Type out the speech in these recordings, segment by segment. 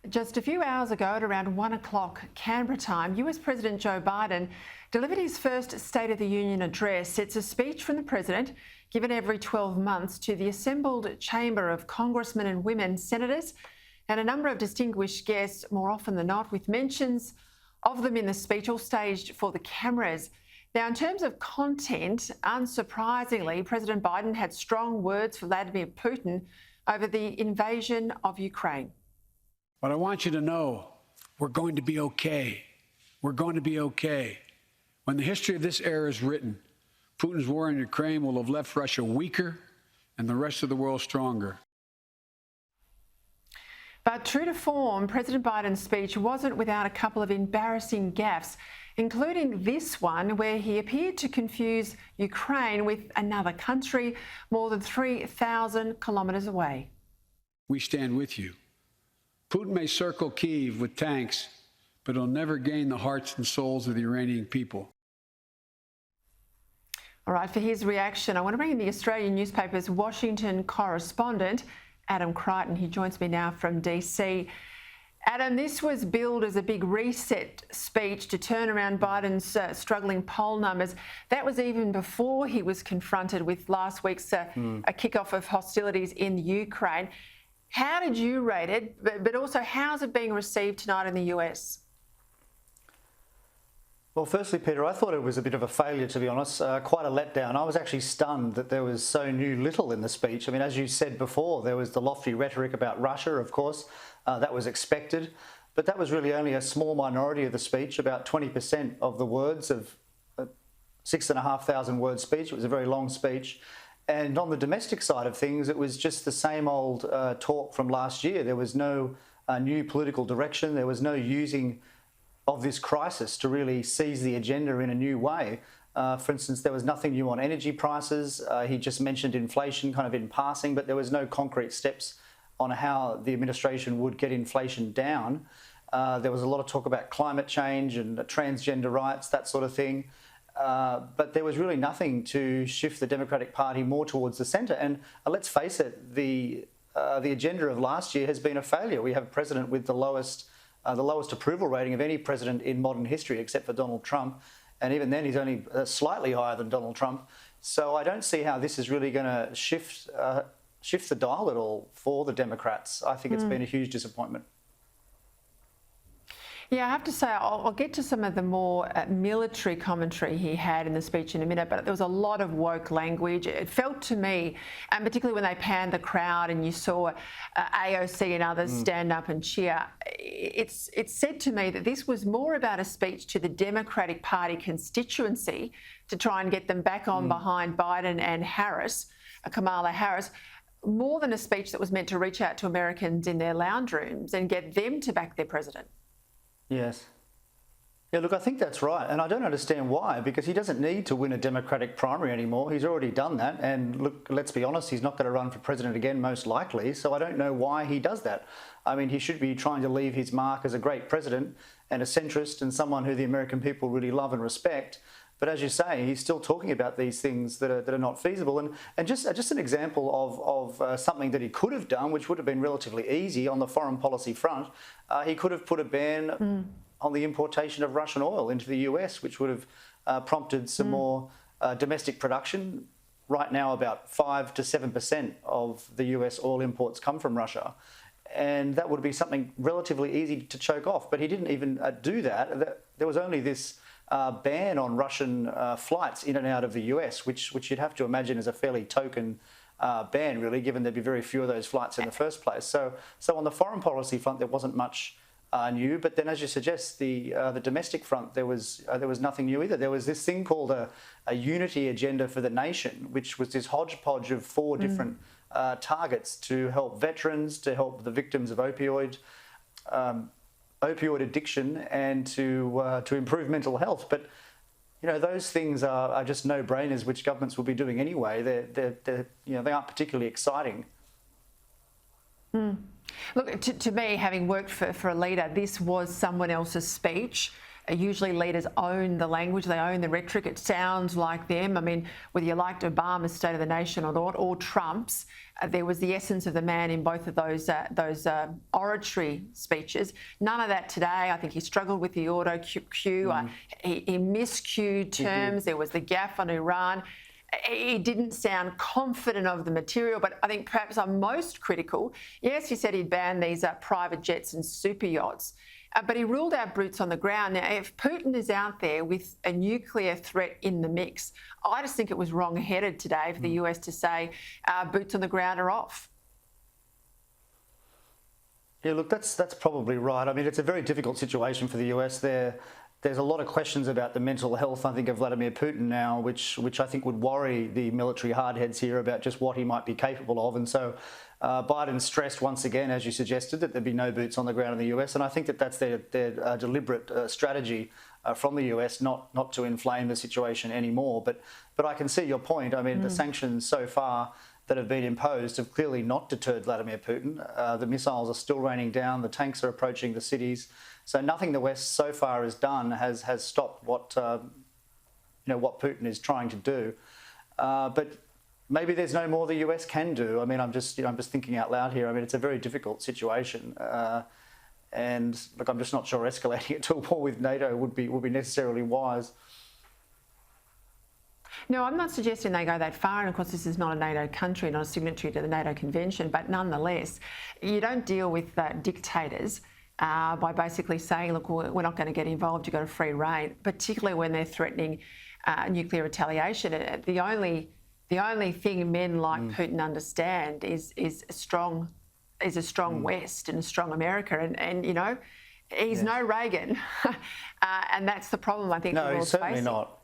Just a few hours ago at around 1 o'clock Canberra time, US President Joe Biden delivered his first State of the Union address. It's a speech from the President given every 12 months to the assembled chamber of congressmen and women, senators, and a number of distinguished guests, more often than not, with mentions of them in the speech, all staged for the cameras. Now, in terms of content, unsurprisingly, President Biden had strong words for Vladimir Putin over the invasion of Ukraine. But I want you to know we're going to be okay. We're going to be okay. When the history of this era is written, Putin's war in Ukraine will have left Russia weaker and the rest of the world stronger. But true to form, President Biden's speech wasn't without a couple of embarrassing gaffes, including this one where he appeared to confuse Ukraine with another country more than 3,000 kilometres away. We stand with you. Putin may circle Kyiv with tanks, but he'll never gain the hearts and souls of the Iranian people. All right, for his reaction, I want to bring in the Australian newspaper's Washington correspondent, Adam Crichton. He joins me now from DC. Adam, this was billed as a big reset speech to turn around Biden's struggling poll numbers. That was even before he was confronted with last week's a kickoff of hostilities in Ukraine. How did you rate it, but also how's it being received tonight in the US? Well, firstly, Peter, I thought it was a bit of a failure, to be honest, quite a letdown. I was actually stunned that there was so little in the speech. I mean, as you said before, there was the lofty rhetoric about Russia, of course, that was expected, but that was really only a small minority of the speech, about 20% of the words of a 6,500 word speech. It was a very long speech. And on the domestic side of things, it was just the same old talk from last year. There was no new political direction. There was no using of this crisis to really seize the agenda in a new way. For instance, there was nothing new on energy prices. He just mentioned inflation kind of in passing, but there was no concrete steps on how the administration would get inflation down. There was a lot of talk about climate change and transgender rights, that sort of thing. But there was really nothing to shift the Democratic Party more towards the centre. And let's face it, the agenda of last year has been a failure. We have a president with the lowest approval rating of any president in modern history, except for Donald Trump. And even then, he's only slightly higher than Donald Trump. So I don't see how this is really going to shift the dial at all for the Democrats. I think it's been a huge disappointment. Yeah, I have to say, I'll get to some of the more military commentary he had in the speech in a minute, but there was a lot of woke language. It felt to me, and particularly when they panned the crowd and you saw AOC and others stand up and cheer, it said to me that this was more about a speech to the Democratic Party constituency to try and get them back on behind Biden and Harris, Kamala Harris, more than a speech that was meant to reach out to Americans in their lounge rooms and get them to back their president. Yes. Yeah, look, I think that's right. And I don't understand why, because he doesn't need to win a Democratic primary anymore. He's already done that. And look, let's be honest, he's not going to run for president again, most likely. So I don't know why he does that. I mean, he should be trying to leave his mark as a great president and a centrist and someone who the American people really love and respect. But as you say, he's still talking about these things that are not feasible. And just an example of something that he could have done, which would have been relatively easy on the foreign policy front, he could have put a ban on the importation of Russian oil into the US, which would have prompted some more domestic production. Right now, about 5 to 7% of the US oil imports come from Russia. And that would be something relatively easy to choke off. But he didn't even do that. There was only this ban on Russian flights in and out of the US, which you'd have to imagine is a fairly token ban, really, given there'd be very few of those flights in the first place. So on the foreign policy front, there wasn't much new. But then, as you suggest, the domestic front, there was nothing new either. There was this thing called a unity agenda for the nation, which was this hodgepodge of 4 different targets to help veterans, to help the victims of opioid addiction, and to improve mental health. But you know, those things are just no-brainers, which governments will be doing anyway. They aren't particularly exciting. Look, to me, having worked for a leader, this was someone else's speech. Usually leaders own the language, they own the rhetoric. It sounds like them. I mean, whether you liked Obama's State of the Nation or not, or Trump's, there was the essence of the man in both of those oratory speeches. None of that today. I think he struggled with the auto cue. He miscued terms. There was the gaffe on Iran. He didn't sound confident of the material, but I think perhaps I'm most critical. Yes, he said he'd ban these private jets and super yachts, but he ruled out boots on the ground. Now, if Putin is out there with a nuclear threat in the mix, I just think it was wrong-headed today for the US to say boots on the ground are off. Yeah, look, that's probably right. I mean, it's a very difficult situation for the US there. There's a lot of questions about the mental health, I think, of Vladimir Putin now, which I think would worry the military hardheads here about just what he might be capable of. And so Biden stressed once again, as you suggested, that there'd be no boots on the ground in the US. And I think that that's their deliberate strategy from the US, not to inflame the situation anymore. But I can see your point. I mean, the sanctions so far that have been imposed have clearly not deterred Vladimir Putin. The missiles are still raining down. The tanks are approaching the cities. So nothing the West so far has done has stopped what what Putin is trying to do. But maybe there's no more the US can do. I mean, I'm just thinking out loud here. I mean, it's a very difficult situation, and look, I'm just not sure escalating it to a war with NATO would be necessarily wise. No, I'm not suggesting they go that far, and of course this is not a NATO country, not a signatory to the NATO convention, but nonetheless, you don't deal with dictators by basically saying, look, we're not going to get involved, you've got a free rein, particularly when they're threatening nuclear retaliation. The only thing men like Putin understand is a strong West and a strong America, and you know, he's no Reagan, and that's the problem I think the No, world's he's certainly facing. not.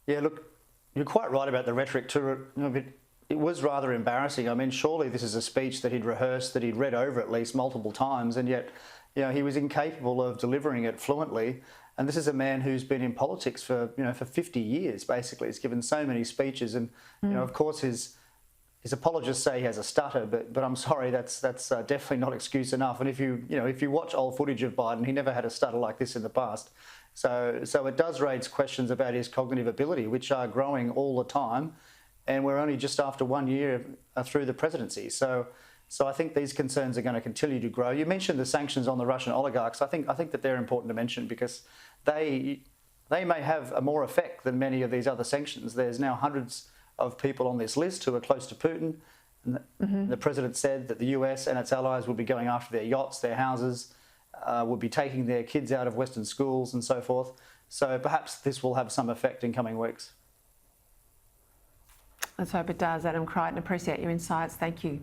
Yeah, look, you're quite right about the rhetoric too. But it was rather embarrassing. I mean, surely this is a speech that he'd rehearsed, that he'd read over at least multiple times, and yet, he was incapable of delivering it fluently. And this is a man who's been in politics for 50 years, basically. He's given so many speeches, and of course his apologists say he has a stutter, but I'm sorry, that's definitely not excuse enough. And if you watch old footage of Biden, he never had a stutter like this in the past. So it does raise questions about his cognitive ability, which are growing all the time, and we're only just after 1 year through the presidency. So I think these concerns are going to continue to grow. You mentioned the sanctions on the Russian oligarchs. I think that they're important to mention because they may have a more effect than many of these other sanctions. There's now hundreds of people on this list who are close to Putin. And the president said that the US and its allies would be going after their yachts, their houses, would be taking their kids out of Western schools and so forth. So perhaps this will have some effect in coming weeks. Let's hope it does. Adam Crichton, appreciate your insights. Thank you.